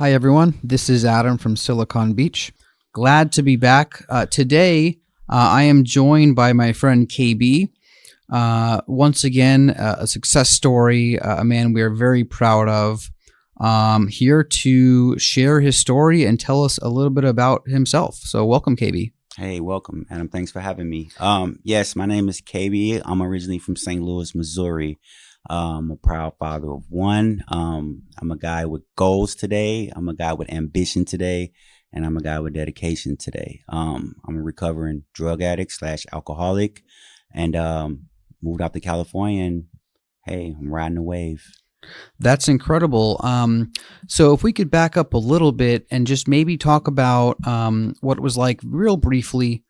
Hi, everyone. This is Adam from Silicon Beach. Glad to be back. Today, I am joined by my friend KB. Once again, a success story, a man we are very proud of, here to share his story and tell us a little bit about himself. So welcome, KB. Hey, welcome, Adam. Thanks for having me. Yes, my name is KB. I'm originally from St. Louis, Missouri. I'm a proud father of one. I'm a guy with goals today. I'm a guy with ambition today, and I'm a guy with dedication today. I'm a recovering drug addict / alcoholic, and moved out to California. And hey, I'm riding the wave. That's incredible. So if we could back up a little bit and just maybe talk about what it was like real briefly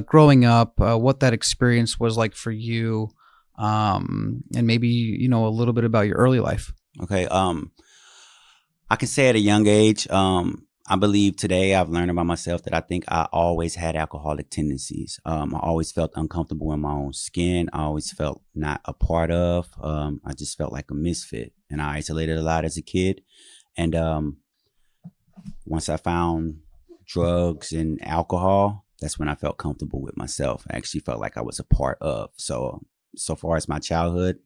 growing up, what that experience was like for you, and maybe, a little bit about your early life. Okay. I can say at a young age, I believe today I've learned about myself that I think I always had alcoholic tendencies. I always felt uncomfortable in my own skin. I always felt not a part of. I just felt like a misfit, and I isolated a lot as a kid. And once I found drugs and alcohol, that's when I felt comfortable with myself. I actually felt like I was a part of. So far as my childhood,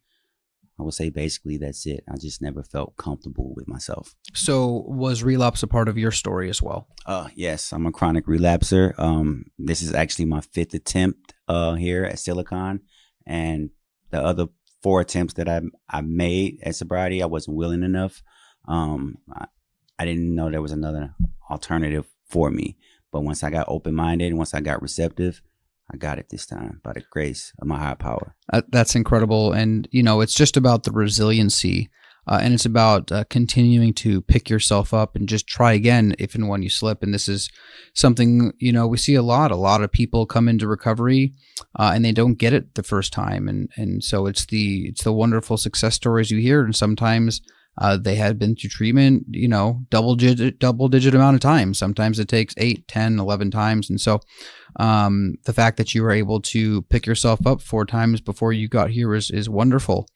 I would say basically that's it. I just never felt comfortable with myself. So was relapse a part of your story as well? Yes, I'm a chronic relapser. This is actually my 5th attempt here at Silicon, and the other 4 attempts that I made at sobriety, I wasn't willing enough. I didn't know there was another alternative for me. But once I got open-minded, once I got receptive, I got it this time by the grace of my higher power. That's incredible. And, it's just about the resiliency and it's about continuing to pick yourself up and just try again if and when you slip. And this is something, we see a lot of people come into recovery and they don't get it the first time. And so it's the wonderful success stories you hear. And sometimes they had been through treatment, double digit amount of times. Sometimes it takes 8, 10, 11 times. And so the fact that you were able to pick yourself up 4 times before you got here is wonderful.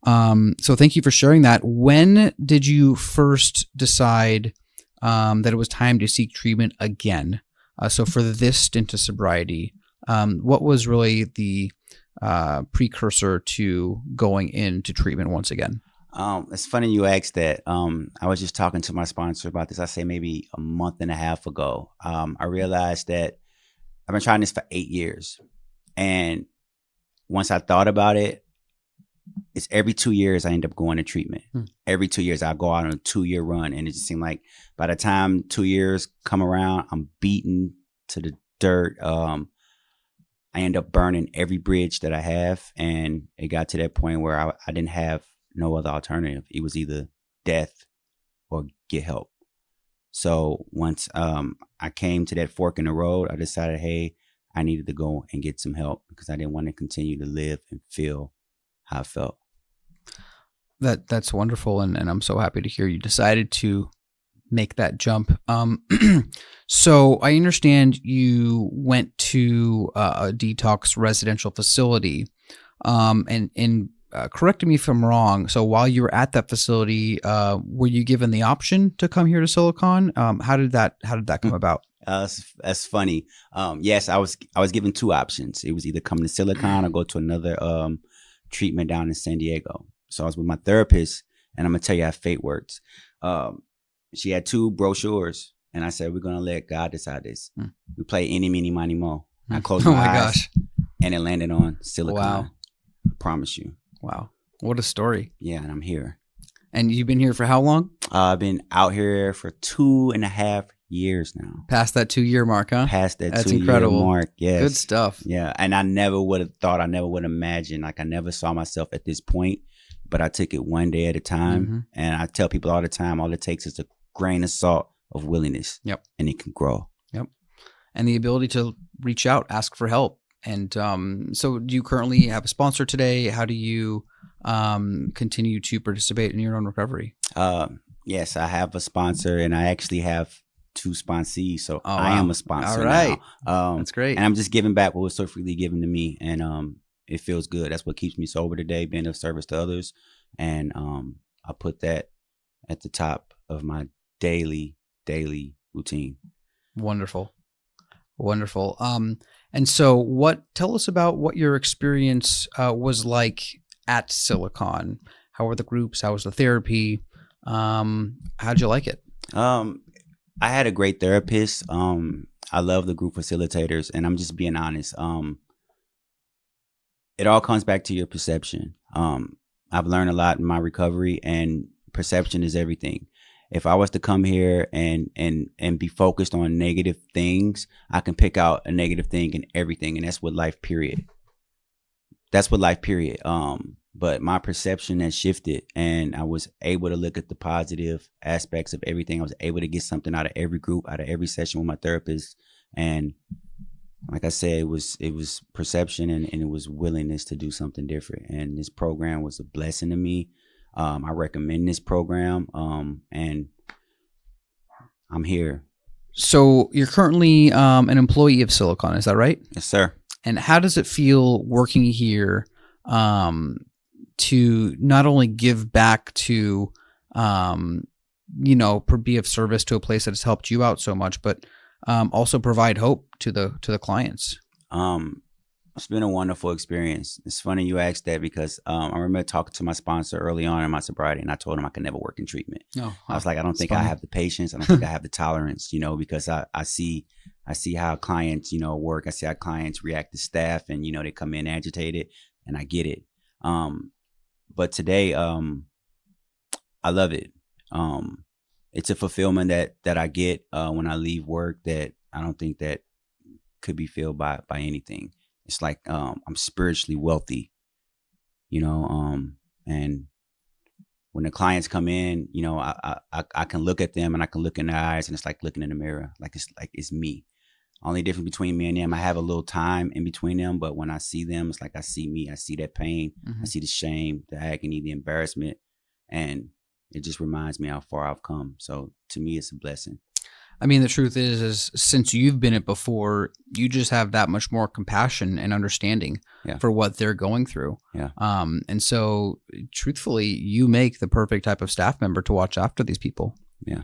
So thank you for sharing that. When did you first decide that it was time to seek treatment again? So for this stint of sobriety, what was really the precursor to going into treatment once again? It's funny you asked that. I was just talking to my sponsor about this. I say maybe a month and a half ago. I realized that I've been trying this for 8 years. And once I thought about it, it's every 2 years I end up going to treatment. Every 2 years I go out on a 2-year run. And it just seemed like by the time 2 years come around, I'm beaten to the dirt. I end up burning every bridge that I have. And it got to that point where I didn't have no other alternative. It was either death or get help. So once I came to that fork in the road, I decided, hey, I needed to go and get some help because I didn't want to continue to live and feel how I felt. That's wonderful, and I'm so happy to hear you decided to make that jump. So I understand you went to a detox residential facility, and correct me if I'm wrong. So while you were at that facility, were you given the option to come here to Silicon? How did that come about? That's funny. Yes, I was given 2 options. It was either come to Silicon or go to another treatment down in San Diego. So I was with my therapist, and I'm gonna tell you how fate works. She had 2 brochures, and I said, we're gonna let God decide this. We play any, meeny, miny, mo. I closed my eyes, gosh. And it landed on Silicon. Wow. I promise you. Wow. What a story. Yeah, and I'm here. And you've been here for how long? I've been out here for 2.5 years now. Past that 2-year mark, huh? Past that That's 2-year incredible. mark, yes. Good stuff. Yeah, and I never would have thought, I never would have imagined, like I never saw myself at this point, but I took it one day at a time. And I tell people all the time, all it takes is a grain of salt of willingness. Yep. And it can grow. Yep. And the ability to reach out, ask for help. And so do you currently have a sponsor today? How do you continue to participate in your own recovery? Yes, I have a sponsor, and I actually have 2 sponsees. So I am a sponsor. All right. Now. That's great. And I'm just giving back what was so freely given to me. And it feels good. That's what keeps me sober today, being of service to others. And I put that at the top of my daily routine. Wonderful. Wonderful. And so tell us about what your experience was like at Silicon. How were the groups? How was the therapy? How'd you like it? I had a great therapist. I love the group facilitators, and I'm just being honest. It all comes back to your perception. I've learned a lot in my recovery, and perception is everything. If I was to come here and be focused on negative things, I can pick out a negative thing in everything, and that's what life, period. But my perception has shifted, and I was able to look at the positive aspects of everything. I was able to get something out of every group, out of every session with my therapist. And like I said, it was perception and it was willingness to do something different. And this program was a blessing to me. I recommend this program, and I'm here. So you're currently an employee of Silicon, is that right? Yes, sir. And how does it feel working here to not only give back to, be of service to a place that has helped you out so much, but also provide hope to the clients? It's been a wonderful experience. It's funny you asked that because I remember talking to my sponsor early on in my sobriety, and I told him I could never work in treatment. I was like, I don't think I have the patience. I don't think I have the tolerance, because I see how clients, work. I see how clients react to staff, and, they come in agitated, and I get it. But today, I love it. It's a fulfillment that I get when I leave work that I don't think that could be filled by anything. It's like I'm spiritually wealthy, and when the clients come in, I can look at them and I can look in their eyes, and it's like looking in the mirror, like it's me. Only difference between me and them, I have a little time in between them, but when I see them, it's like I see me. I see that pain. I see the shame, the agony, the embarrassment, and it just reminds me how far I've come. So to me, it's a blessing. I mean, the truth is since you've been it before, you just have that much more compassion and understanding for what they're going through. Yeah. And so truthfully, you make the perfect type of staff member to watch after these people. Yeah.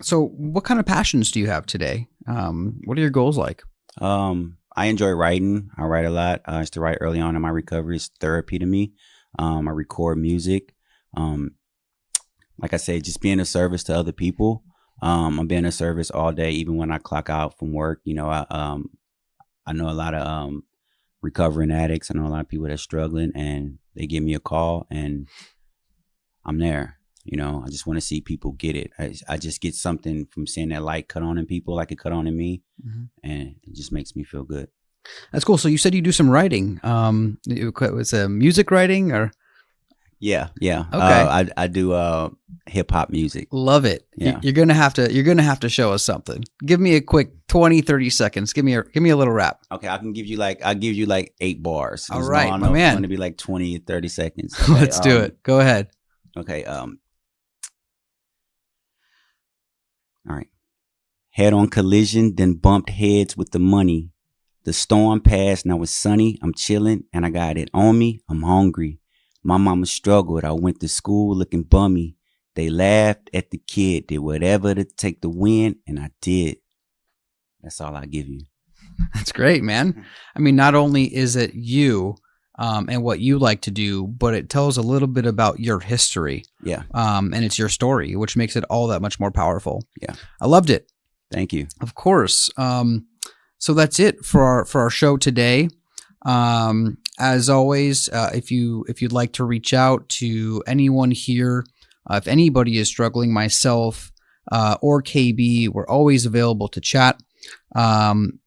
So what kind of passions do you have today? What are your goals like? I enjoy writing. I write a lot. I used to write early on in my recovery. It's therapy to me. I record music. Like I say, just being of service to other people. I'm being of service all day, even when I clock out from work. I know a lot of recovering addicts. I know a lot of people that's struggling, and they give me a call, and I'm there. I just want to see people get it. I just get something from seeing that light cut on in people, like it cut on in me, and it just makes me feel good. That's cool. So you said you do some writing. It was music writing, or? Yeah. Okay. I do hip hop music. Love it. Yeah. You're gonna have to show us something. Give me a quick 20-30 seconds. Give me a little rap. Okay, I'll give you like 8 bars. All right, my man. It's going to be like 20-30 seconds. Okay, Let's do it. Go ahead. Okay. All right. Head on collision, then bumped heads with the money. The storm passed, now it's sunny. I'm chilling, and I got it on me. I'm hungry. My mama struggled. I went to school looking bummy. They laughed at the kid, did whatever to take the win, and I did. That's all I give you. That's great, man. I mean, not only is it you and what you like to do, but it tells a little bit about your history. Yeah. And it's your story, which makes it all that much more powerful. Yeah. I loved it. Thank you. Of course. So that's it for our show today. As always, if you'd like to reach out to anyone here, if anybody is struggling, myself or KB, we're always available to chat.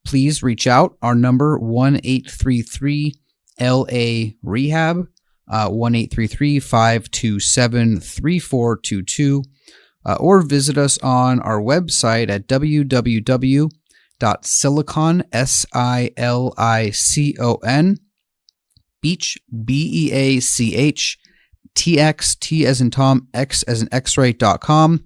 Please reach out. Our number 1-833-LA-REHAB, 1-833-527-3422, or visit us on our website at www.silicon, SILICON, Beach, BEACH, TX, T as in Tom, X as in X-ray.com.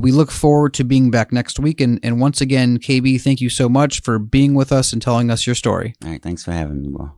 We look forward to being back next week. And once again, KB, thank you so much for being with us and telling us your story. All right. Thanks for having me, bro.